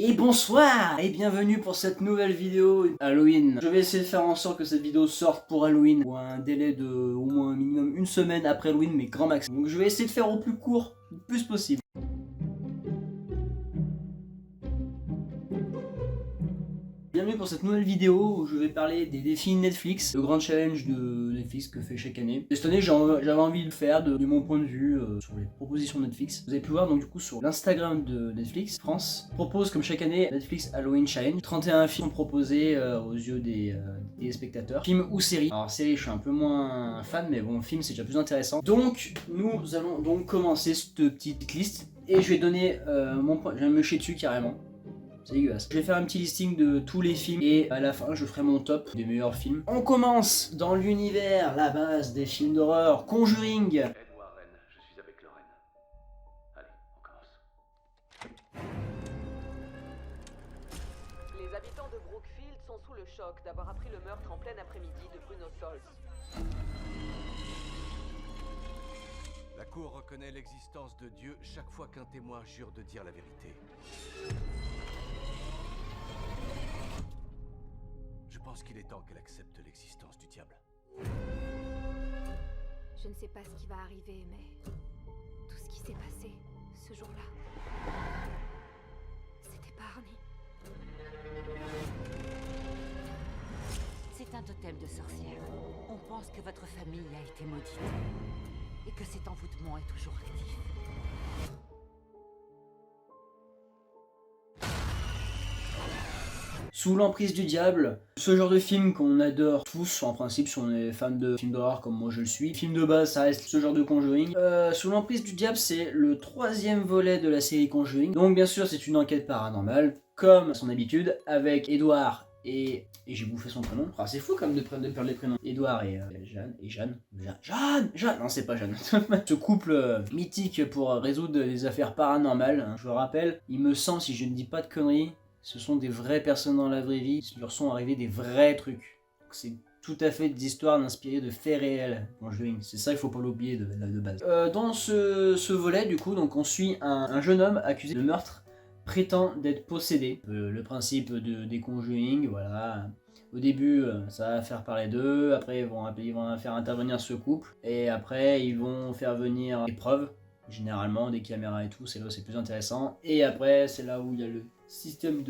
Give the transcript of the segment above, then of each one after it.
Et bonsoir et bienvenue pour cette nouvelle vidéo Halloween. Je vais essayer de faire en sorte que cette vidéo sorte pour Halloween ou un délai de au moins un minimum une semaine après Halloween, mais grand max. Donc je vais essayer de faire au plus court, le plus possible. Bienvenue pour cette nouvelle vidéo où je vais parler des défis Netflix, le grand challenge de Netflix que fait chaque année. Et cette année j'avais envie de le faire de mon point de vue sur les propositions Netflix. Vous avez pu voir donc du coup sur l'Instagram de Netflix France propose comme chaque année Netflix Halloween Challenge. 31 films proposés aux yeux des spectateurs. Films ou séries. Alors série je suis un peu moins fan mais bon film c'est déjà plus intéressant. Donc nous allons donc commencer cette petite liste et je vais donner mon point, je vais me chier dessus carrément. C'est dégueulasse. Je vais faire un petit listing de tous les films et à la fin je ferai mon top des meilleurs films. On commence dans l'univers, la base des films d'horreur, Conjuring. Ed Warren, je suis avec Lorraine. Allez, on commence. Les habitants de Brookfield sont sous le choc d'avoir appris le meurtre en plein après-midi de Bruno Sols. La Cour reconnaît l'existence de Dieu chaque fois qu'un témoin jure de dire la vérité. Je pense qu'il est temps qu'elle accepte l'existence du diable. Je ne sais pas ce qui va arriver, mais tout ce qui s'est passé ce jour-là, c'était pas Arnie. C'est un totem de sorcière. On pense que votre famille a été maudite et que cet envoûtement est toujours actif. Sous l'emprise du diable, ce genre de film qu'on adore tous en principe si on est fan de films d'horreur comme moi je le suis. Film de base ça reste ce genre de Conjuring. Sous l'emprise du diable c'est le troisième volet de la série Conjuring. Donc bien sûr c'est une enquête paranormale comme à son habitude avec Edward et j'ai bouffé son prénom. Ah, c'est fou comme de perdre les prénoms. Edouard et Jeanne. Non, c'est pas Jeanne. Ce couple mythique pour résoudre des affaires paranormales. Hein. Je le rappelle, il me semble, si je ne dis pas de conneries, ce sont des vraies personnes dans la vraie vie. Il leur sont arrivés des vrais trucs. C'est tout à fait des histoires inspirées de faits réels. C'est ça, il faut pas l'oublier de base. Dans ce volet, du coup, donc on suit un jeune homme accusé de meurtre prétend d'être possédé. Le principe des Conjuring, voilà. Au début, ça va faire parler d'eux, après ils vont faire intervenir ce couple, et après ils vont faire venir des preuves, généralement des caméras et tout, c'est là où c'est plus intéressant. Et après, c'est là où il y a le système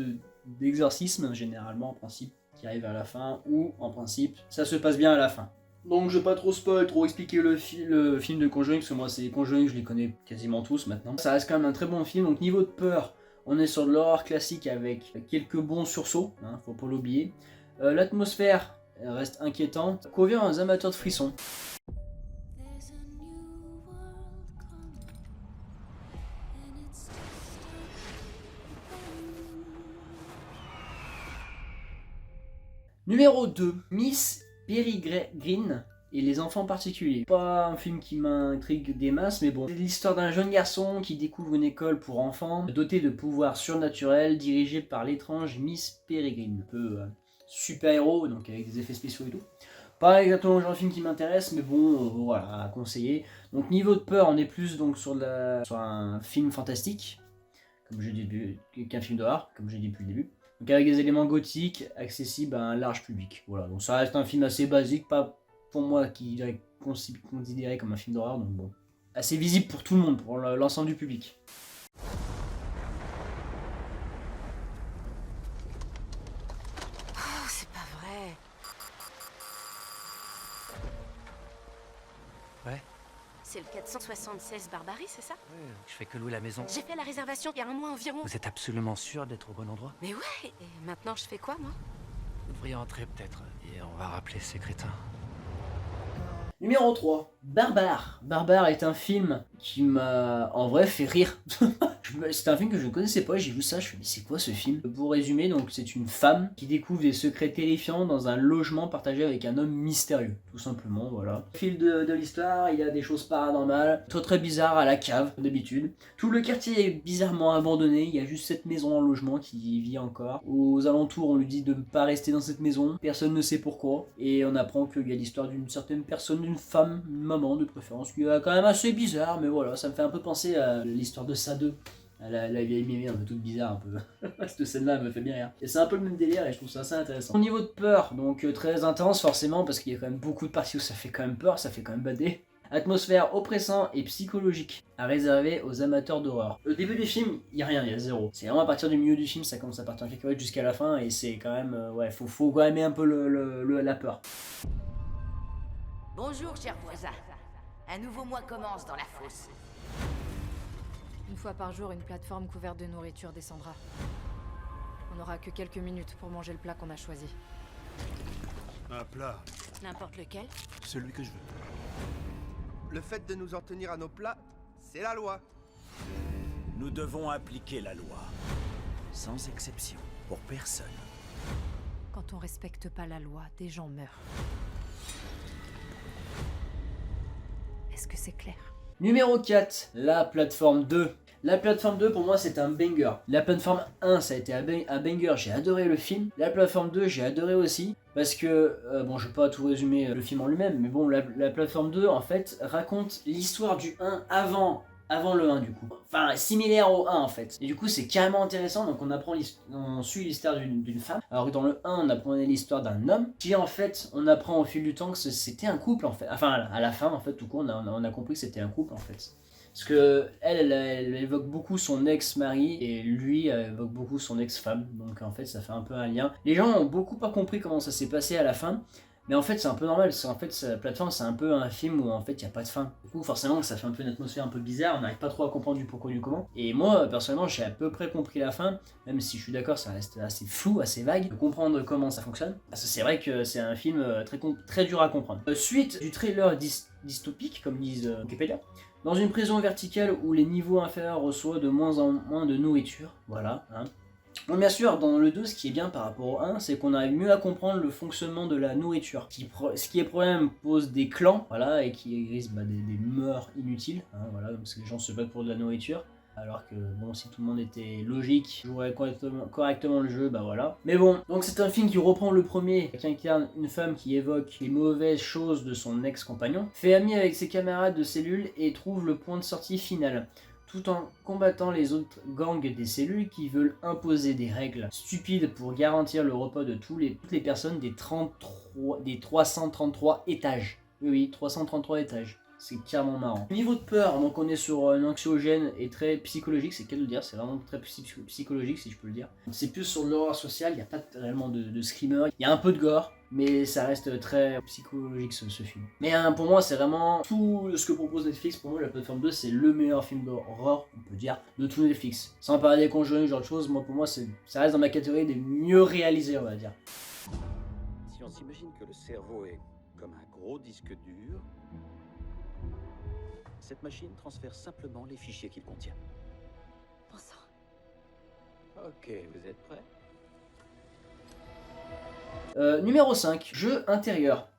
d'exorcisme, généralement en principe, qui arrive à la fin, ou en principe, ça se passe bien à la fin. Donc je vais pas trop spoil, trop expliquer le film de Conjuring, parce que moi c'est Conjuring, je les connais quasiment tous maintenant. Ça reste quand même un très bon film, donc niveau de peur, on est sur de l'horreur classique avec quelques bons sursauts, hein, faut pas l'oublier. L'atmosphère reste inquiétante, convient aux amateurs de frissons. Numéro 2, Miss Peregrine et les enfants particuliers. Pas un film qui m'intrigue des masses, mais bon. C'est l'histoire d'un jeune garçon qui découvre une école pour enfants, dotée de pouvoirs surnaturels, dirigée par l'étrange Miss Peregrine. Un peu super-héros, donc avec des effets spéciaux et tout. Pas exactement le genre de film qui m'intéresse, mais bon, voilà, à conseiller. Donc niveau de peur, on est plus donc sur un film fantastique, comme j'ai dit, qu'un film d'horreur, comme j'ai dit depuis le début. Donc avec des éléments gothiques, accessibles à un large public. Voilà, donc ça reste un film assez basique, pas pour moi qui est considéré comme un film d'horreur, donc bon. Assez visible pour tout le monde, pour l'ensemble du public. Oh, c'est pas vrai. Ouais, C'est le 476 Barbarie, c'est ça? je fais que louer la maison. J'ai fait la réservation il y a un mois environ. Vous êtes absolument sûr d'être au bon endroit? Mais ouais, et maintenant je fais quoi, moi? Vous devriez entrer peut-être, et on va rappeler ces crétins. Numéro 3, Barbare. Barbare est un film qui m'a en vrai fait rire. C'est un film que je ne connaissais pas, j'ai vu ça, je me suis dit mais c'est quoi ce film? Pour résumer, donc c'est une femme qui découvre des secrets terrifiants dans un logement partagé avec un homme mystérieux, tout simplement, voilà. Au fil de l'histoire, il y a des choses paranormales, très bizarres à la cave, d'habitude. Tout le quartier est bizarrement abandonné, il y a juste cette maison en logement qui y vit encore. Aux alentours, on lui dit de ne pas rester dans cette maison, personne ne sait pourquoi, et on apprend qu'il y a l'histoire d'une certaine personne, d'une femme, une maman de préférence, qui est quand même assez bizarre, mais voilà, ça me fait un peu penser à l'histoire de Ça 2. La vieille mémé un peu toute bizarre un peu. Cette scène-là me fait bien rire. Et c'est un peu le même délire et je trouve ça assez intéressant. Au niveau de peur, donc très intense forcément parce qu'il y a quand même beaucoup de parties où ça fait quand même peur, ça fait quand même bader. Atmosphère oppressant et psychologique à réserver aux amateurs d'horreur. Au début du film, il n'y a rien, il y a zéro. C'est vraiment à partir du milieu du film, ça commence à partir en cacahuète jusqu'à la fin et c'est quand même, ouais, faut quand même aimer un peu la peur. Bonjour, cher voisin. Un nouveau mois commence dans la fosse. Une fois par jour, une plateforme couverte de nourriture descendra. On n'aura que quelques minutes pour manger le plat qu'on a choisi. Un plat. N'importe lequel. Celui que je veux. Le fait de nous en tenir à nos plats, c'est la loi. Nous devons appliquer la loi. Sans exception. Pour personne. Quand on respecte pas la loi, des gens meurent. Est-ce que c'est clair? Numéro 4, la plateforme 2. La plateforme 2 pour moi c'est un banger. La plateforme 1 ça a été un banger, j'ai adoré le film. La plateforme 2 j'ai adoré aussi. Parce que, bon je vais pas tout résumer le film en lui-même, mais bon la plateforme 2 en fait raconte l'histoire du 1 avant le 1 du coup. Enfin similaire au 1 en fait. Et du coup c'est carrément intéressant, donc on suit l'histoire d'une femme. Alors que dans le 1 on apprenait l'histoire d'un homme, qui en fait on apprend au fil du temps que c'était un couple en fait. Enfin à la fin en fait tout court on a compris que c'était un couple en fait. Parce que elle évoque beaucoup son ex-mari et lui évoque beaucoup son ex-femme. Donc en fait ça fait un peu un lien. Les gens ont beaucoup pas compris comment ça s'est passé à la fin. Mais en fait c'est un peu normal, en fait la plateforme c'est un peu un film où en fait il n'y a pas de fin. Du coup forcément ça fait un peu une atmosphère un peu bizarre, on n'arrive pas trop à comprendre du pourquoi du comment. Et moi personnellement j'ai à peu près compris la fin, même si je suis d'accord ça reste assez flou, assez vague, de comprendre comment ça fonctionne. Parce que c'est vrai que c'est un film très dur à comprendre. Suite du trailer dystopique comme disent Wikipédia. Dans une prison verticale où les niveaux inférieurs reçoivent de moins en moins de nourriture, voilà. Hein. Bon, bien sûr, dans le 2, ce qui est bien par rapport au 1, c'est qu'on arrive mieux à comprendre le fonctionnement de la nourriture. Ce qui est problème pose des clans, voilà, et qui risque des meurtres inutiles, hein, voilà, parce que les gens se battent pour de la nourriture. Alors que bon, si tout le monde était logique, jouerait correctement le jeu, bah voilà. Mais bon, donc c'est un film qui reprend le premier, qui incarne une femme qui évoque les mauvaises choses de son ex-compagnon, fait ami avec ses camarades de cellule et trouve le point de sortie final, tout en combattant les autres gangs des cellules qui veulent imposer des règles stupides pour garantir le repas de toutes les personnes des 333 étages. Oui, 333 étages. C'est carrément marrant. Niveau de peur, donc on est sur un anxiogène et très psychologique, c'est qu'à le dire, c'est vraiment très psychologique si je peux le dire. C'est plus sur l'horreur sociale, il n'y a pas réellement de screamer, il y a un peu de gore, mais ça reste très psychologique ce film. Mais pour moi c'est vraiment tout ce que propose Netflix, pour moi la plateforme 2 c'est le meilleur film d'horreur, on peut dire, de tout Netflix. Sans parler des Conjuring, genre de choses, moi pour moi ça reste dans ma catégorie des mieux réalisés on va dire. Si on s'imagine que le cerveau est comme un gros disque dur, cette machine transfère simplement les fichiers qu'il contient. Bon sang. Ok, vous êtes prêts? Numéro 5, jeu intérieur.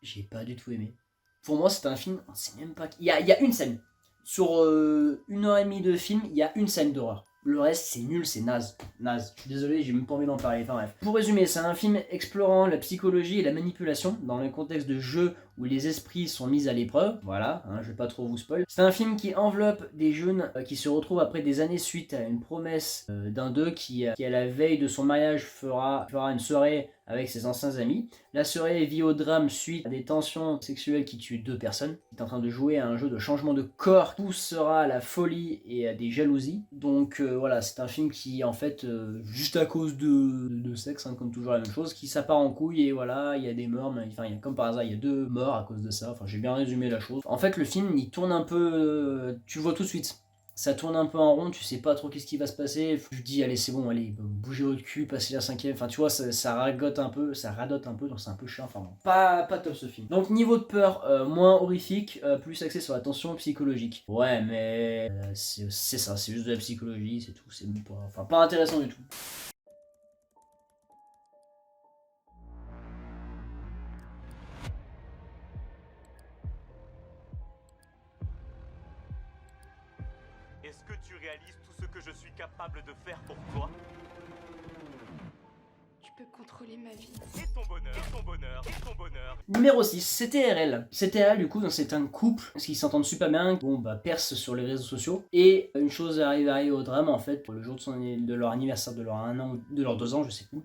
J'ai pas du tout aimé. Pour moi c'est un film, on sait même pas... Il y a une scène. Sur 1h30 de film, il y a une scène d'horreur. Le reste c'est nul, c'est naze. Naze. Je suis désolé, j'ai même pas envie d'en parler. Enfin bref. Pour résumer, c'est un film explorant la psychologie et la manipulation dans le contexte de jeu où les esprits sont mis à l'épreuve. Voilà, hein, je vais pas trop vous spoil. C'est un film qui enveloppe des jeunes qui se retrouvent après des années suite à une promesse d'un d'eux qui à la veille de son mariage fera une soirée avec ses anciens amis. La soirée vit au drame suite à des tensions sexuelles qui tuent 2 personnes. Il est en train de jouer à un jeu de changement de corps. Tout sera à la folie et à des jalousies. Donc voilà, c'est un film qui en fait, juste à cause de sexe, hein, comme toujours la même chose, qui ça part en couille et voilà, il y a des morts, mais, enfin comme par hasard, il y a 2 morts à cause de ça. Enfin j'ai bien résumé la chose. En fait le film il tourne un peu, tu vois tout de suite. Ça tourne un peu en rond, tu sais pas trop qu'est-ce qui va se passer. Je dis allez c'est bon, allez, bougez votre cul, passez la 5ème. Enfin tu vois, ça radote un peu, donc c'est un peu chiant. Enfin bon, pas top ce film. Donc niveau de peur, moins horrifique, plus axé sur la tension psychologique. Ouais mais c'est ça, c'est juste de la psychologie, c'est tout. C'est pas intéressant du tout. Est-ce que tu réalises tout ce que je suis capable de faire pour toi? Tu peux contrôler ma vie. Et ton bonheur, et ton bonheur, et ton bonheur. Numéro 6, CTRL. CTRL, du coup, c'est un couple, parce qu'ils s'entendent super bien, percent sur les réseaux sociaux. Et une chose arrive au drame, en fait, le jour de leur anniversaire, de leur 1 an, ou de leurs 2 ans, je sais plus.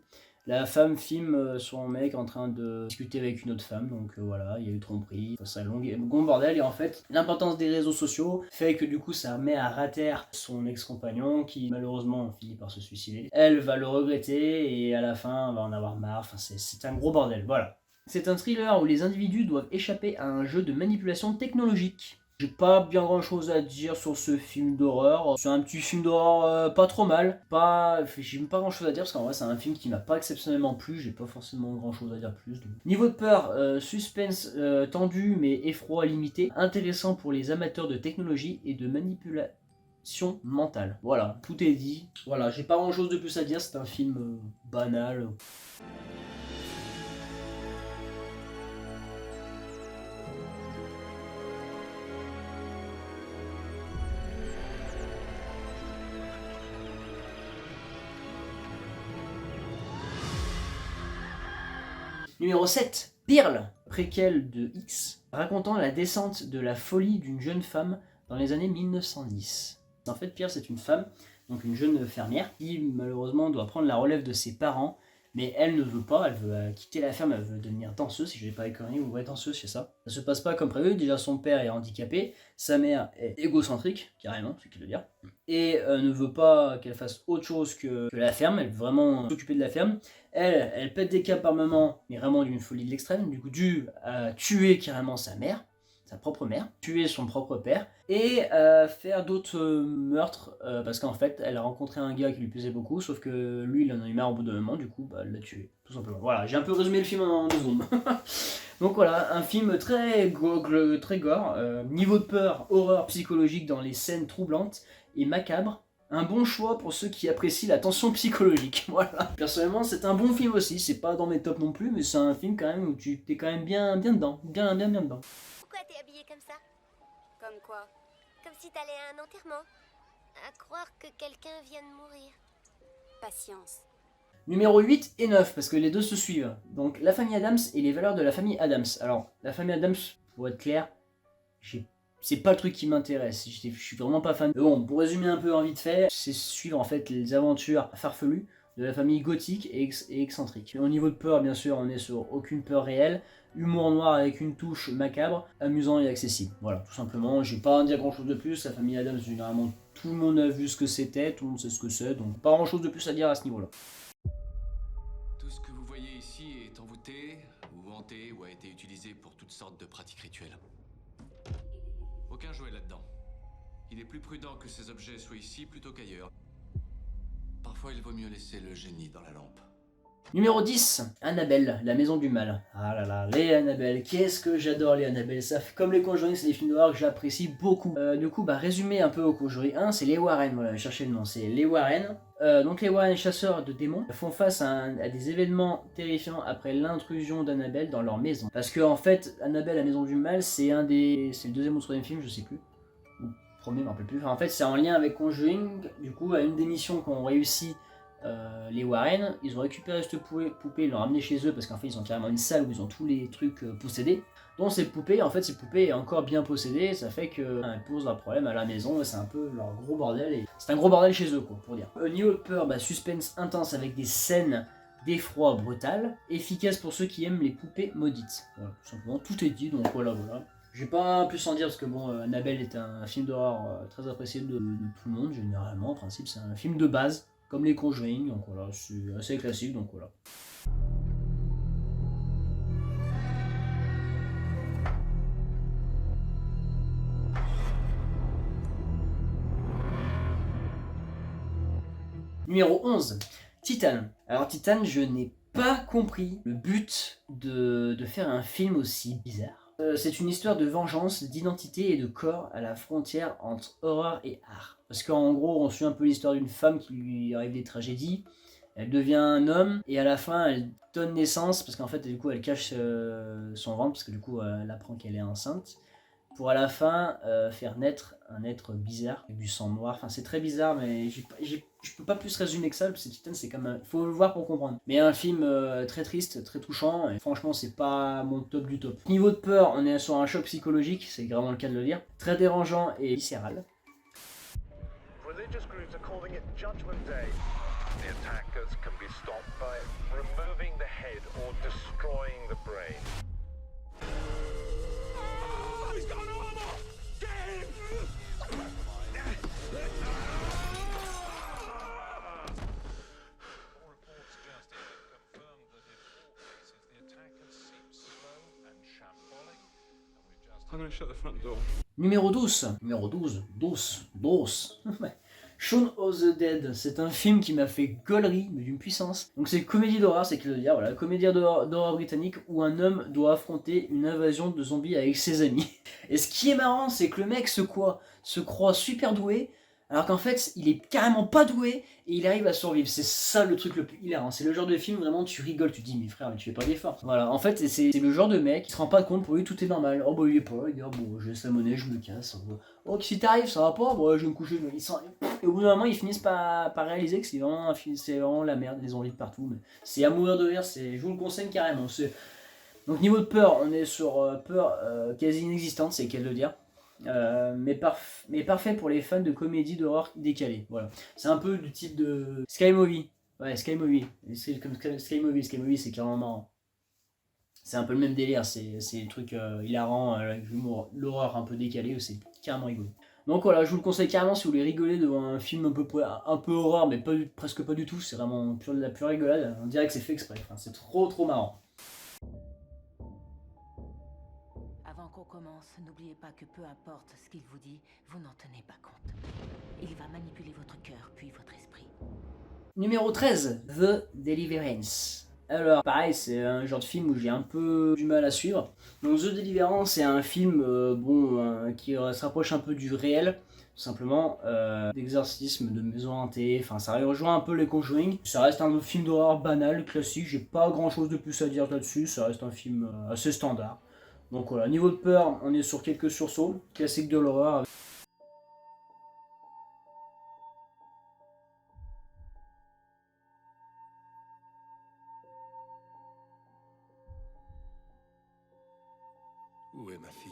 La femme filme son mec en train de discuter avec une autre femme, donc voilà, il y a eu tromperie, c'est un long bordel, et en fait, l'importance des réseaux sociaux fait que du coup ça met à rater son ex-compagnon qui malheureusement finit par se suicider. Elle va le regretter et à la fin elle va en avoir marre, enfin c'est un gros bordel, voilà. C'est un thriller où les individus doivent échapper à un jeu de manipulation technologique. J'ai pas bien grand chose à dire sur ce film d'horreur. C'est un petit film d'horreur pas trop mal. J'ai pas grand chose à dire parce qu'en vrai c'est un film qui m'a pas exceptionnellement plu. J'ai pas forcément grand chose à dire plus. Donc. Niveau de peur, suspense tendu mais effroi limité. Intéressant pour les amateurs de technologie et de manipulation mentale. Voilà, tout est dit. Voilà, j'ai pas grand chose de plus à dire. C'est un film banal. Numéro 7, Pearl, préquel de X, racontant la descente de la folie d'une jeune femme dans les années 1910. En fait, Pearl, c'est une femme, donc une jeune fermière, qui malheureusement doit prendre la relève de ses parents, mais elle ne veut pas, elle veut quitter la ferme, elle veut devenir danseuse, si je n'ai pas écorné, ou ouais, danseuse, c'est ça. Ça se passe pas comme prévu, déjà son père est handicapé, sa mère est égocentrique, carrément, c'est ce qu'il veut dire, et ne veut pas qu'elle fasse autre chose que la ferme, elle veut vraiment s'occuper de la ferme. Elle pète des câbles par moment, mais vraiment d'une folie de l'extrême, du coup dû à tuer carrément sa mère, sa propre mère, tuer son propre père, et faire d'autres meurtres, parce qu'en fait elle a rencontré un gars qui lui plaisait beaucoup, sauf que lui il en a eu marre au bout d'un moment, du coup elle l'a tué, tout simplement. Voilà, j'ai un peu résumé le film en 2 secondes. Donc voilà, un film très gore, niveau de peur, horreur psychologique dans les scènes troublantes et macabres. Un bon choix pour ceux qui apprécient la tension psychologique, voilà. Personnellement, c'est un bon film aussi, c'est pas dans mes tops non plus, mais c'est un film quand même où tu t'es quand même bien dedans, bien dedans. Pourquoi t'es habillée comme ça? Comme quoi? Comme si t'allais à un enterrement. À croire que quelqu'un vient de mourir. Patience. Numéro 8 et 9, parce que les deux se suivent. Donc, la famille Addams et les valeurs de la famille Addams. Alors, la famille Addams, pour être clair, c'est pas le truc qui m'intéresse, je suis vraiment pas fan. Mais bon, pour résumer un peu en vite fait, c'est suivre en fait les aventures farfelues de la famille gothique et excentrique. Au niveau de peur, bien sûr, on est sur aucune peur réelle, humour noir avec une touche macabre, amusant et accessible. Voilà, tout simplement, j'ai pas à dire grand chose de plus, la famille Addams, généralement, tout le monde a vu ce que c'était, tout le monde sait ce que c'est, donc pas grand chose de plus à dire à ce niveau-là. Tout ce que vous voyez ici est envoûté, ou hanté, ou a été utilisé pour toutes sortes de pratiques rituelles. Aucun jouet là-dedans. Il est plus prudent que ces objets soient ici plutôt qu'ailleurs. Parfois, il vaut mieux laisser le génie dans la lampe. Numéro 10, Annabelle, la maison du mal. Ah là là, les Annabelle, qu'est-ce que j'adore les Annabelle. Ça, comme les Conjuring, c'est des films d'horreur que j'apprécie beaucoup. Du coup, résumé un peu au Conjuring 1, c'est les Warren, voilà, cherchez le nom, c'est les Warren. Donc les Warren, chasseurs de démons, font face à des événements terrifiants après l'intrusion d'Annabelle dans leur maison. Parce que en fait, Annabelle, la maison du mal, c'est le 2e ou 3e film, je sais plus. Ou premier, je me rappelle plus. Enfin, en fait, c'est en lien avec Conjuring. Du coup, à une des missions qu'ont réussi les Warren, ils ont récupéré cette poupée, ils l'ont ramenée chez eux parce qu'en fait ils ont carrément une salle où ils ont tous les trucs possédés. Donc cette poupée est encore bien possédée, ça fait qu'elle pose un problème à la maison et c'est un peu leur gros bordel. Et c'est un gros bordel chez eux, quoi, pour dire. Niveau de peur, suspense intense avec des scènes d'effroi brutal, efficace pour ceux qui aiment les poupées maudites. Voilà, tout simplement, tout est dit, donc voilà. Je vais pas plus en dire parce que bon, Annabelle est un film d'horreur très apprécié de tout le monde, généralement, en principe c'est un film de base. Comme les Conjuring, donc voilà, c'est assez classique, donc voilà. Numéro 11, Titan. Alors Titan, je n'ai pas compris le but de faire un film aussi bizarre. C'est une histoire de vengeance, d'identité et de corps à la frontière entre horreur et art. Parce qu'en gros, on suit un peu l'histoire d'une femme qui lui arrive des tragédies, elle devient un homme, et à la fin, elle donne naissance, parce qu'en fait, du coup, elle cache son ventre, parce que du coup, elle apprend qu'elle est enceinte, pour à la fin faire naître un être bizarre, avec du sang noir. Enfin, c'est très bizarre, mais j'ai Je peux pas plus résumer que ça, parce que Titan c'est comme faut le voir pour comprendre. Mais un film très triste, très touchant, et franchement c'est pas mon top du top. Niveau de peur, on est sur un choc psychologique, c'est vraiment le cas de le dire. Très dérangeant et viscéral. Religious groups are calling it Judgment Day. The attackers can be stopped by removing the head or destroying the brain. Oh, he's got no armor! Get him! I'm gonna shut the front door. Numéro 12. Numéro 12. 12. Shaun of the Dead, c'est un film qui m'a fait gaulerie, mais d'une puissance. Donc c'est une comédie d'horreur, c'est que dire, voilà, comédie d'horreur britannique où un homme doit affronter une invasion de zombies avec ses amis. Et ce qui est marrant, c'est que le mec se croit super doué, alors qu'en fait, il est carrément pas doué et il arrive à survivre. C'est ça le truc le plus hilarant. C'est le genre de film vraiment tu rigoles, tu te dis mais frère, mais tu fais pas d'effort. Voilà, en fait, c'est le genre de mec qui se rend pas compte, pour lui tout est normal. Oh bah il est pas là, il dit oh, bon, je laisse la monnaie, je me casse. Oh, si t'arrives, ça va pas, bon, je vais me coucher. Et au bout d'un moment, ils finissent par réaliser que c'est vraiment la merde, les zombies de partout. Mais c'est à mourir de rire, je vous le conseille carrément. Donc niveau de peur, on est sur peur quasi inexistante, c'est qu'elle de dire. Mais parfait pour les fans de comédie d'horreur décalée. Voilà. C'est un peu du type de Sky Movie. Ouais, Sky Movie. C'est comme Sky Movie. Sky Movie, c'est carrément marrant. C'est un peu le même délire. C'est des trucs hilarants, avec l'humour, l'horreur un peu décalé, c'est carrément rigolo. Donc voilà, je vous le conseille carrément si vous voulez rigoler devant un film un peu horreur, mais presque pas du tout. C'est vraiment la pure rigolade. On dirait que c'est fait exprès. Enfin, c'est trop marrant. Avant qu'on commence, n'oubliez pas que peu importe ce qu'il vous dit, vous n'en tenez pas compte. Il va manipuler votre cœur, puis votre esprit. Numéro 13, The Deliverance. Alors, pareil, c'est un genre de film où j'ai un peu du mal à suivre. Donc, The Deliverance, c'est un film qui se rapproche un peu du réel, tout simplement, d'exorcisme, de maison hantée. Enfin, ça rejoint un peu les Conjuring. Ça reste un film d'horreur banal, classique. J'ai pas grand chose de plus à dire là-dessus. Ça reste un film assez standard. Donc voilà, niveau de peur, on est sur quelques sursauts, classique de l'horreur. Où est ma fille?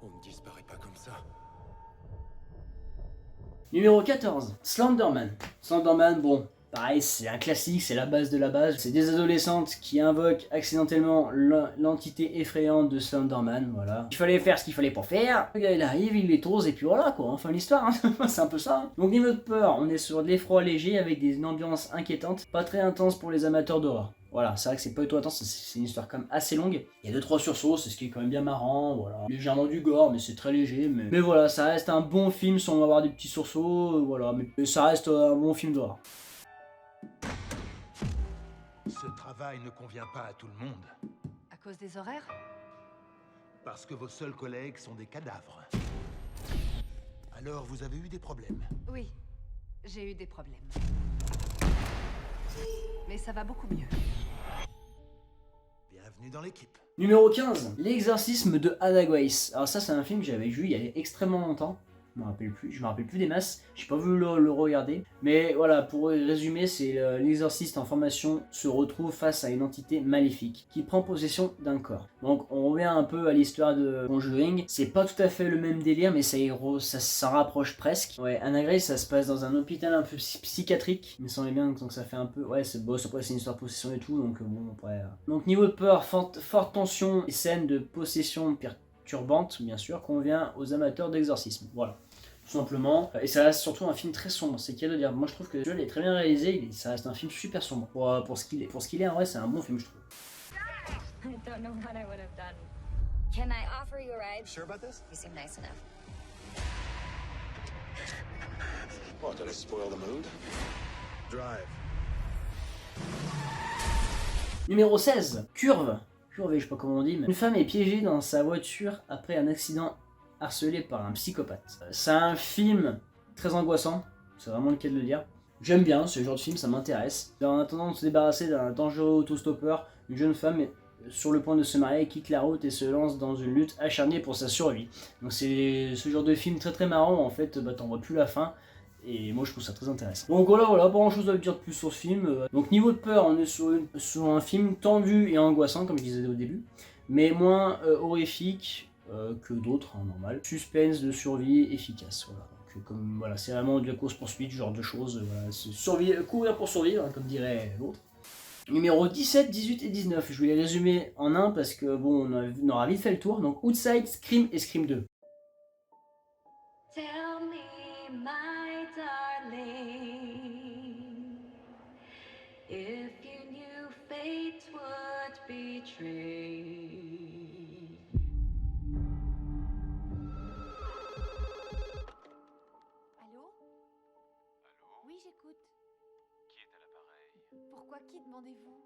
On ne disparaît pas comme ça. Numéro 14, Slenderman. Slenderman, bon, pareil, c'est un classique, c'est la base de la base. C'est des adolescentes qui invoquent accidentellement l'entité effrayante de Slenderman, voilà. Il fallait faire ce qu'il fallait pas faire. Le gars, il arrive, il les tose, et puis voilà, quoi. Enfin, l'histoire, hein. C'est un peu ça. Hein. Donc, niveau de peur, on est sur de l'effroi léger avec des ambiances inquiétantes. Pas très intense pour les amateurs d'horreur. Voilà, c'est vrai que c'est pas du tout intense, c'est une histoire quand même assez longue. Il y a 2-3 sursauts, c'est ce qui est quand même bien marrant, voilà. Légèrement du gore, mais c'est très léger, mais voilà, ça reste un bon film sans avoir des petits sursauts, voilà. Mais ça reste un bon film d'horreur. Ce travail ne convient pas à tout le monde. À cause des horaires? Parce que vos seuls collègues sont des cadavres. Alors vous avez eu des problèmes? Oui, j'ai eu des problèmes. Mais ça va beaucoup mieux. Bienvenue dans l'équipe. Numéro 15, L'exorcisme de Ada Grace. Alors ça, c'est un film que j'avais vu il y a extrêmement longtemps. Je me rappelle plus des masses, j'ai pas voulu le regarder. Mais voilà, pour résumer, c'est l'exorciste en formation se retrouve face à une entité maléfique qui prend possession d'un corps. Donc on revient un peu à l'histoire de Conjuring. C'est pas tout à fait le même délire, mais ça s'en rapproche presque. Ouais, Ada Grace, ça se passe dans un hôpital un peu psychiatrique. Il me semblait bien, donc ça fait un peu... Ouais, c'est boss, après c'est une histoire de possession et tout, donc bon, après... Donc niveau de peur, forte tension et scène de possession perturbante, bien sûr, convient aux amateurs d'exorcisme. Voilà. Tout simplement, et ça reste surtout un film très sombre, c'est qu'il y a de dire. Moi je trouve que le jeu est très bien réalisé, ça reste un film super sombre. Pour ce qu'il est, en vrai c'est un bon film je trouve. I don't know what I would have done. Can I offer you a ride? Sure about this? You seem nice enough. What, did I spoil the mood? Drive. Numéro 16, Curve, je sais pas comment on dit, mais une femme est piégée dans sa voiture après un accident harcelé par un psychopathe. C'est un film très angoissant, c'est vraiment le cas de le dire. J'aime bien ce genre de film, ça m'intéresse. En attendant de se débarrasser d'un dangereux autostoppeur, une jeune femme sur le point de se marier, quitte la route et se lance dans une lutte acharnée pour sa survie. Donc c'est ce genre de film très très marrant, en fait, t'en vois plus la fin. Et moi je trouve ça très intéressant. Donc voilà, pas grand chose à dire de plus sur ce film. Donc niveau de peur, on est sur un film tendu et angoissant, comme je disais au début, mais moins horrifique que d'autres, hein, normal. Suspense de survie efficace, voilà. Donc, comme voilà, c'est vraiment de la course-poursuite, ce genre de choses. Voilà, courir pour survivre, hein, comme dirait l'autre. Numéro 17, 18 et 19. Je vais les résumer en un parce que bon, on aura vite fait le tour. Donc Outside, Scream et Scream 2. Tell me, my darling, if you knew fate would betray. Allô? Oui, j'écoute. Qui est à l'appareil? Pourquoi qui demandez-vous?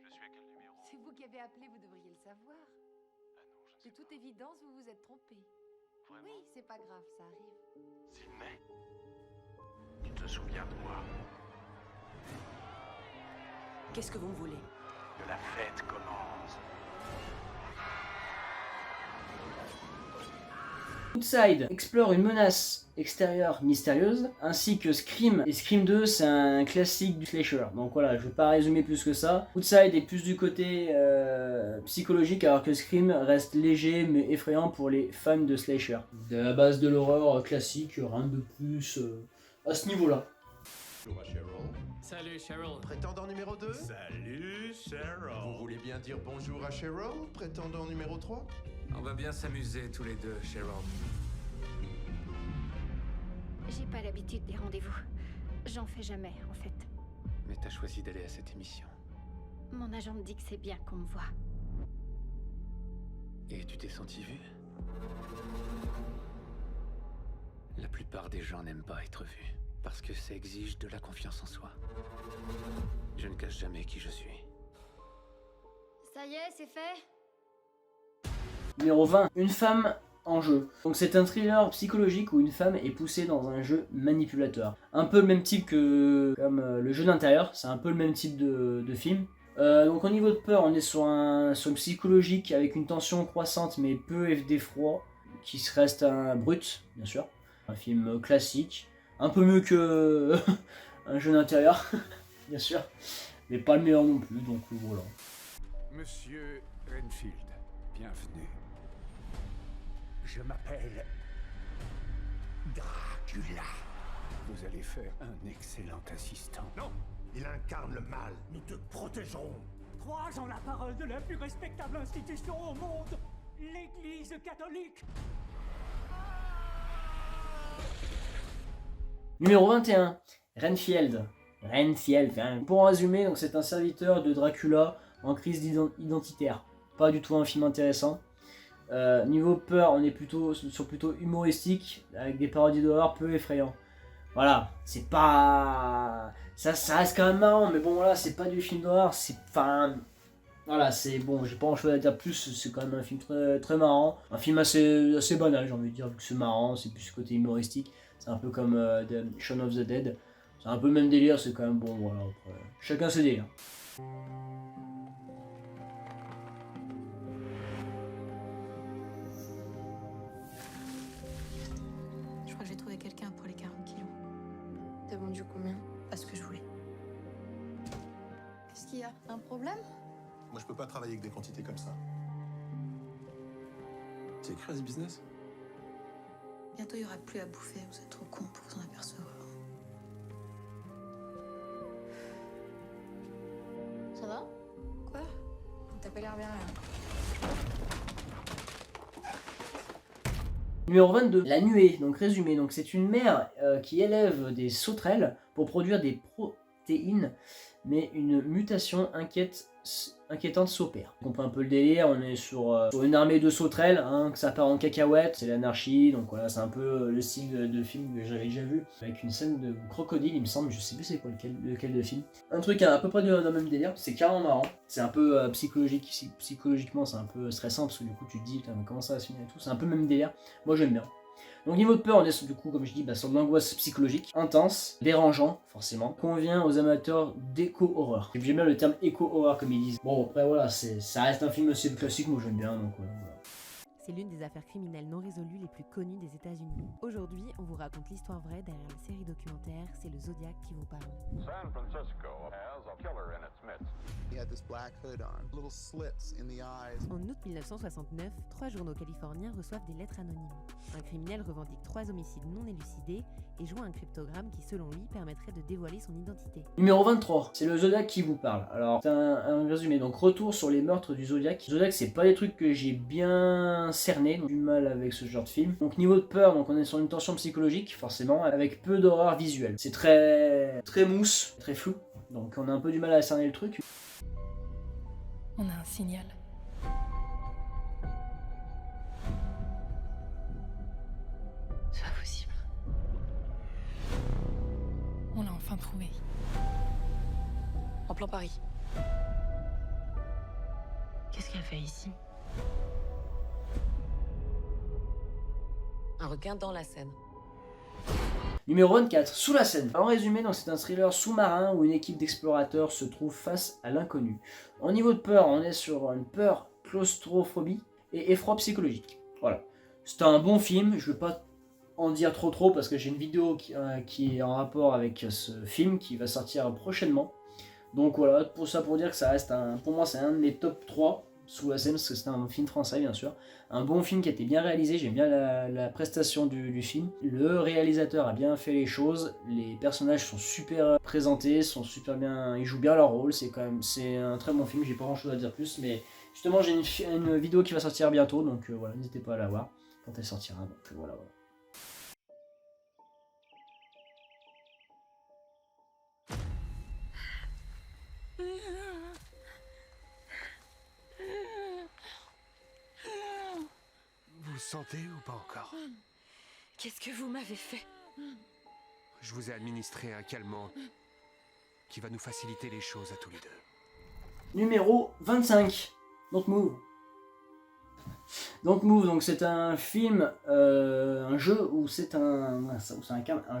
Je suis à quel numéro? C'est vous qui avez appelé, vous devriez le savoir. Ah non, je ne sais De toute évidence, vous vous êtes trompé. Vraiment? Oui, c'est pas grave, ça arrive. Sydney? Tu te souviens de moi? Qu'est-ce que vous me voulez? Que la fête commence. Outside explore une menace extérieure mystérieuse, ainsi que Scream. Et Scream 2, c'est un classique du slasher. Donc voilà, je vais pas résumer plus que ça. Outside est plus du côté psychologique, alors que Scream reste léger mais effrayant pour les fans de slasher. De la base de l'horreur classique, rien de plus à ce niveau-là. Bonjour à Cheryl. Salut Cheryl. Prétendant numéro 2. Salut, Cheryl. Vous voulez bien dire bonjour à Cheryl, prétendant numéro 3? On va bien s'amuser tous les deux, Cheryl. J'ai pas l'habitude des rendez-vous. J'en fais jamais, en fait. Mais t'as choisi d'aller à cette émission. Mon agent me dit que c'est bien qu'on me voit. Et tu t'es senti vu? La plupart des gens n'aiment pas être vus, parce que ça exige de la confiance en soi. Je ne cache jamais qui je suis. Ça y est, c'est fait? Numéro 20, une femme en jeu. Donc c'est un thriller psychologique où une femme est poussée dans un jeu manipulateur. Un peu le même type que comme le jeu d'intérieur, c'est un peu le même type de film. Donc au niveau de peur, on est sur un psychologique avec une tension croissante mais peu d'effroi, qui reste un brut, bien sûr. Un film classique, un peu mieux que un jeu d'intérieur, bien sûr, mais pas le meilleur non plus, donc voilà. Monsieur Renfield, bienvenue. Je m'appelle Dracula. Vous allez faire un excellent assistant. Non, il incarne le mal. Nous te protégerons. Crois en la parole de la plus respectable institution au monde, l'Église catholique. Numéro 21, Renfield. Hein. Pour résumer, donc c'est un serviteur de Dracula en crise identitaire. Pas du tout un film intéressant. Niveau peur, on est plutôt humoristique, avec des parodies d'horreur peu effrayants. Voilà, c'est pas... Ça reste quand même marrant, mais bon voilà, c'est pas du film d'horreur, voilà, c'est bon, j'ai pas grand-chose à dire plus, c'est quand même un film très, très marrant. Un film assez banal, j'ai envie de dire, vu que c'est marrant, c'est plus côté humoristique. C'est un peu comme Shaun of the Dead. C'est un peu le même délire, c'est quand même bon, voilà, après, chacun ses délires. Je crois que j'ai trouvé quelqu'un pour les 40 kilos. T'as vendu combien? Pas ce que je voulais. Qu'est-ce qu'il y a? Un problème? Moi, je peux pas travailler avec des quantités comme ça. C'est écrit à ce business? Bientôt, il n'y aura plus à bouffer. Vous êtes trop cons pour vous en apercevoir. Ça va? Quoi? T'as pas l'air bien là. Numéro 22, la nuée. Donc résumé, donc c'est une mère qui élève des sauterelles pour produire des protéines, mais une mutation inquiétante s'opère. On comprend un peu le délire, on est sur une armée de sauterelles, hein, que ça part en cacahuète, c'est l'anarchie, donc voilà, c'est un peu le style de film que j'avais déjà vu, avec une scène de crocodile, il me semble, je sais plus c'est quoi lequel de film. Un truc à peu près dans le même délire, c'est carrément marrant, c'est un peu psychologiquement c'est un peu stressant, parce que du coup tu te dis, comment ça va se finir et tout, c'est un peu le même délire, moi j'aime bien. Donc niveau de peur, on est du coup, comme je dis, sur de l'angoisse psychologique, intense, dérangeant, forcément, convient aux amateurs d'éco-horreur. J'aime bien le terme éco-horreur comme ils disent. Bon, après voilà, ça reste un film assez classique, moi j'aime bien, donc voilà. C'est l'une des affaires criminelles non résolues les plus connues des États-Unis. Aujourd'hui, on vous raconte l'histoire vraie derrière la série documentaire C'est le Zodiac qui vous parle. San Francisco has a killer in its midst. He had this black hood on, little slits in the eyes. En août 1969, 3 journaux californiens reçoivent des lettres anonymes. Un criminel revendique 3 homicides non élucidés et joint un cryptogramme qui, selon lui, permettrait de dévoiler son identité. Numéro 23, c'est le Zodiac qui vous parle. Alors, c'est un résumé. Donc, retour sur les meurtres du Zodiac. Zodiac, c'est pas des trucs que j'ai bien cerné, donc du mal avec ce genre de film. Donc, niveau de peur, donc on est sur une tension psychologique, forcément, avec peu d'horreur visuelle. C'est très mousse, très flou. Donc, on a un peu du mal à cerner le truc. On a un signal. C'est pas possible. On l'a enfin trouvé. En plein Paris. Qu'est-ce qu'elle fait ici? Un requin dans la Seine. Numéro 24, Sous la Seine. En résumé, c'est un thriller sous-marin où une équipe d'explorateurs se trouve face à l'inconnu. Au niveau de peur, on est sur une peur, claustrophobie et effroi psychologique. Voilà. C'est un bon film, je ne vais pas en dire trop parce que j'ai une vidéo qui est en rapport avec ce film qui va sortir prochainement. Donc voilà, pour dire que ça reste pour moi c'est un de mes top 3 Sous la Seine, parce que c'est un film français bien sûr. Un bon film qui a été bien réalisé, j'aime bien la prestation du film. Le réalisateur a bien fait les choses, les personnages sont super présentés, sont super bien, ils jouent bien leur rôle, c'est un très bon film, j'ai pas grand chose à dire plus, mais justement j'ai une vidéo qui va sortir bientôt, donc voilà, n'hésitez pas à la voir quand elle sortira, donc voilà. Vous sentez ou pas encore? Qu'est-ce que vous m'avez fait? Je vous ai administré un calmant qui va nous faciliter les choses à tous les deux. Numéro 25, Don't Move. Don't Move, donc c'est un film, un jeu où c'est un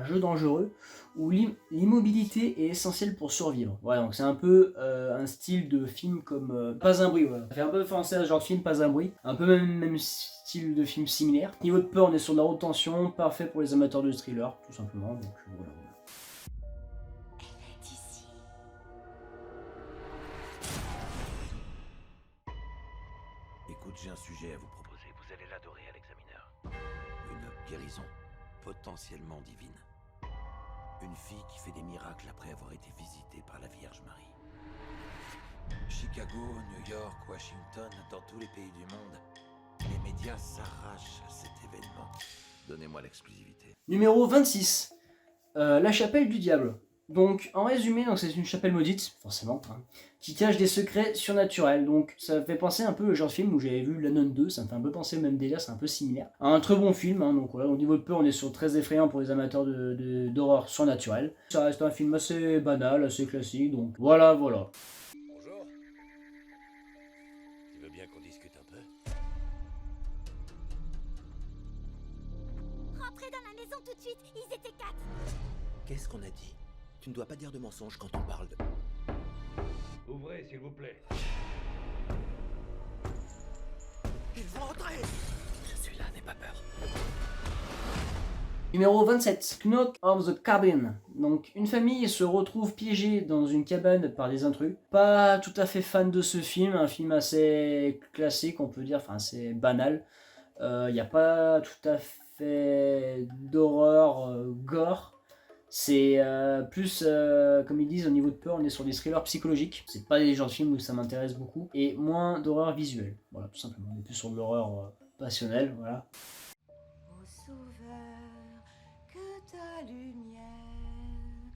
jeu dangereux où l'immobilité est essentielle pour survivre. Voilà, donc c'est un peu un style de film comme Pas un bruit. Voilà. Ça fait un peu penser à ce genre de film, Pas un bruit. Un peu même style de film similaire. Niveau de peur, on est sur de la haute tension, parfait pour les amateurs de thriller, tout simplement. Donc voilà. Écoute, j'ai un sujet à vous proposer. Vous allez l'adorer à l'examineur. Une guérison potentiellement divine. Une fille qui fait des miracles après avoir été visitée par la Vierge Marie. Chicago, New York, Washington, dans tous les pays du monde, les médias s'arrachent à cet événement. Donnez-moi l'exclusivité. Numéro 26, La Chapelle du Diable. Donc, en résumé, c'est une chapelle maudite, forcément, qui cache des secrets surnaturels. Donc, ça fait penser un peu au genre de film où j'avais vu La Nonne 2, ça me fait un peu penser au même délire, c'est un peu similaire. Un très bon film, donc voilà, au niveau de peur, on est sur très effrayant pour les amateurs d'horreur surnaturelle. Ça reste un film assez banal, assez classique, donc voilà. Bonjour. Tu veux bien qu'on discute un peu? Rentrez dans la maison tout de suite, ils étaient 4. Qu'est-ce qu'on a dit? Tu ne dois pas dire de mensonges quand on parle de... Ouvrez, s'il vous plaît. Ils vont entrer. Je suis là, n'aie pas peur. Numéro 27, Knock of the Cabin. Donc, une famille se retrouve piégée dans une cabane par des intrus. Pas tout à fait fan de ce film, un film assez classique, on peut dire, enfin assez banal. Il n'y a pas tout à fait d'horreur gore. C'est plus, comme ils disent, au niveau de peur, on est sur des thrillers psychologiques. C'est pas des genres de films où ça m'intéresse beaucoup. Et moins d'horreur visuelle. Voilà, tout simplement. On est plus sur de l'horreur passionnelle, voilà. Au sauveur, que ta lumière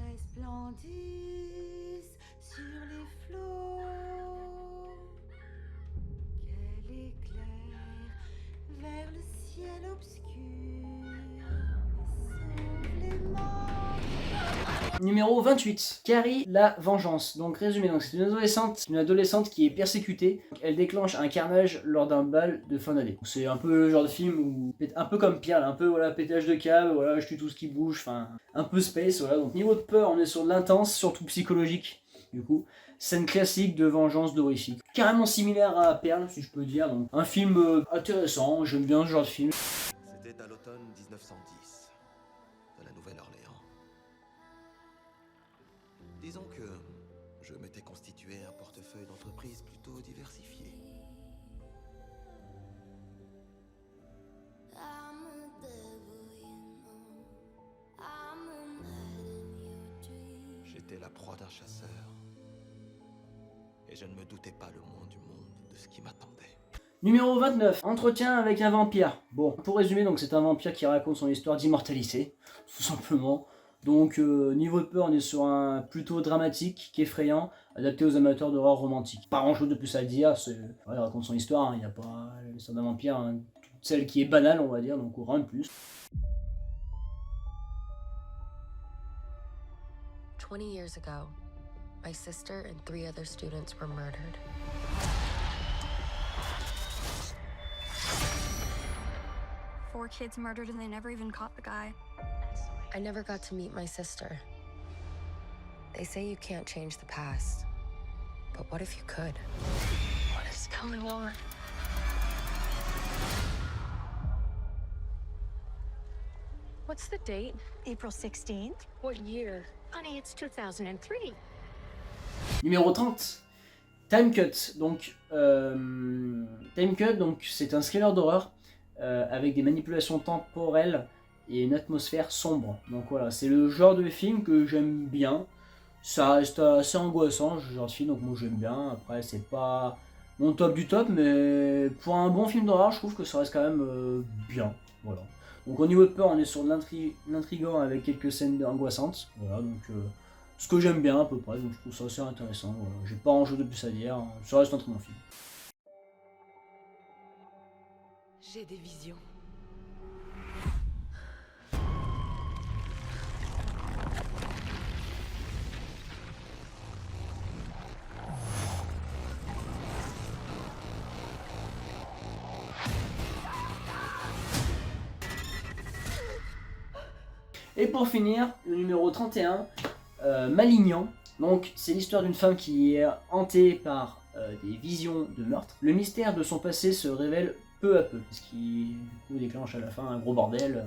resplendisse sur les flots. Qu'elle éclaire vers le ciel obscur. Numéro 28, Carrie la vengeance. Donc résumé, donc c'est une adolescente qui est persécutée. Elle déclenche un carnage lors d'un bal de fin d'année. C'est un peu le genre de film où, un peu comme Pierre, un peu voilà, pétage de câble, voilà, je tue tout ce qui bouge, enfin un peu space, voilà. Donc niveau de peur, on est sur de l'intense, surtout psychologique, du coup. Scène classique de vengeance horrifique. Carrément similaire à Perle, si je peux dire. Donc un film intéressant, j'aime bien ce genre de film. C'était à l'automne 1910, à la Nouvelle-Orléans. Disons que je m'étais constitué un portefeuille d'entreprise plutôt diversifié. J'étais la proie d'un chasseur. Et je ne me doutais pas le moins du monde de ce qui m'attendait. Numéro 29, entretien avec un vampire. Bon, pour résumer, donc c'est un vampire qui raconte son histoire d'immortalité, tout simplement. Donc niveau de peur, on est sur un plutôt dramatique qu'effrayant, adapté aux amateurs d'horreur romantique. Pas grand chose de plus à dire, il raconte son histoire, il n'y a pas l'histoire d'un vampire, celle qui est banale on va dire, donc rien de plus. 20 years ago, my sister and 3 other students were murdered. Four kids murdered and they never even caught the guy. I never got to meet my sister. They say you can't change the past, but what if you could? What is going on? What's the date? April 16th. What year? Honey, it's 2003. Numéro 30, Time Cut. Donc, Time Cut, donc c'est un thriller d'horreur avec des manipulations temporelles et une atmosphère sombre. Donc voilà, c'est le genre de film que j'aime bien. Ça reste assez angoissant, ce genre de film, donc moi j'aime bien. Après, c'est pas mon top du top, mais pour un bon film d'horreur, je trouve que ça reste quand même bien. Voilà. Donc au niveau de peur, on est sur de l'intrigant avec quelques scènes angoissantes. Voilà, donc ce que j'aime bien à peu près, donc je trouve ça assez intéressant. Voilà. J'ai pas grand chose de plus à dire, ça reste un très bon film. J'ai des visions. Et pour finir, le numéro 31, Malignan. Donc c'est l'histoire d'une femme qui est hantée par des visions de meurtre. Le mystère de son passé se révèle peu à peu, ce qui du coup déclenche à la fin un gros bordel.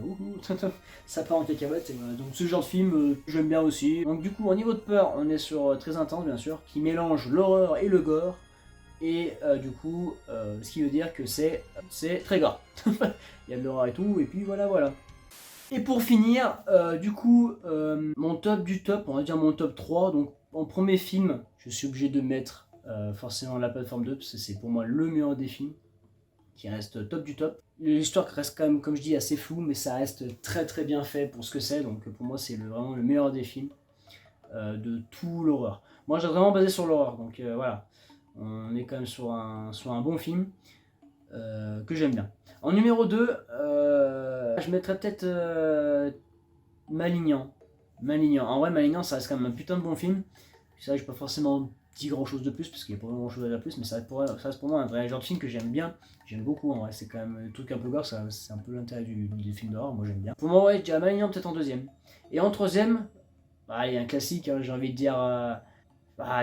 Ça part en cacahuète. Donc ce genre de film, j'aime bien aussi. Donc du coup, au niveau de peur, on est sur très intense bien sûr, qui mélange l'horreur et le gore. Et du coup, ce qui veut dire que c'est très gore. Il y a de l'horreur et tout, et puis voilà. Et pour finir, du coup, mon top du top, on va dire mon top 3, donc en premier film, je suis obligé de mettre forcément La Plateforme 2, parce que c'est pour moi le meilleur des films, qui reste top du top. L'histoire reste quand même, comme je dis, assez floue, mais ça reste très très bien fait pour ce que c'est, donc pour moi c'est vraiment le meilleur des films de tout l'horreur. Moi j'ai vraiment basé sur l'horreur, donc voilà, on est quand même sur un bon film que j'aime bien. En numéro 2, je mettrais peut-être Malignan. En vrai, Malignan, ça reste quand même un putain de bon film. C'est vrai que j'ai pas forcément dit grand chose de plus, parce qu'il n'y a pas grand chose à dire de plus, mais ça reste pour moi un vrai genre de film que j'aime bien. J'aime beaucoup en vrai, c'est quand même un truc un peu gore, c'est un peu l'intérêt du film d'horreur, moi j'aime bien. Pour moi, ouais, je dirais Malignan peut-être en deuxième. Et en troisième, il y a un classique, hein, j'ai envie de dire.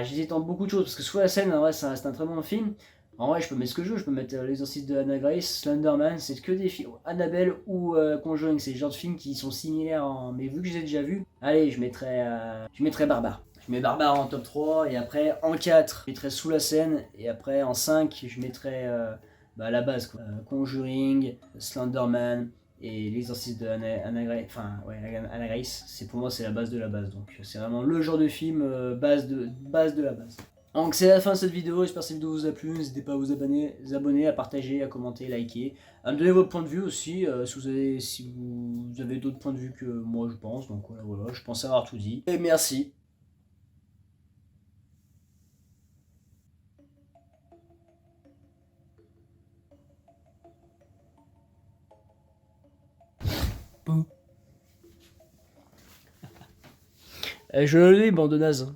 J'hésite entre beaucoup de choses, parce que Sous la scène, en vrai, ça reste un très bon film. En vrai, je peux mettre ce que je veux, je peux mettre L'exorciste de Anna Grace, Slenderman, c'est que des films. Annabelle ou Conjuring, c'est le genre de films qui sont similaires, mais vu que je les ai déjà vus, allez, je mettrais Barbare. Je mets Barbare en top 3, et après en 4, je mettrais Sous la scène, et après en 5, je mettrais la base, quoi. Conjuring, Slenderman, et L'exorciste de Anna Grace, pour moi c'est la base de la base, donc c'est vraiment le genre de film base de la base. Donc c'est la fin de cette vidéo, j'espère que cette vidéo vous a plu, n'hésitez pas à vous abonner, à partager, à commenter, liker, à me donner votre point de vue aussi, si vous avez d'autres points de vue que moi je pense, donc voilà, je pense avoir tout dit, et merci. Je le dis, bande de nazes.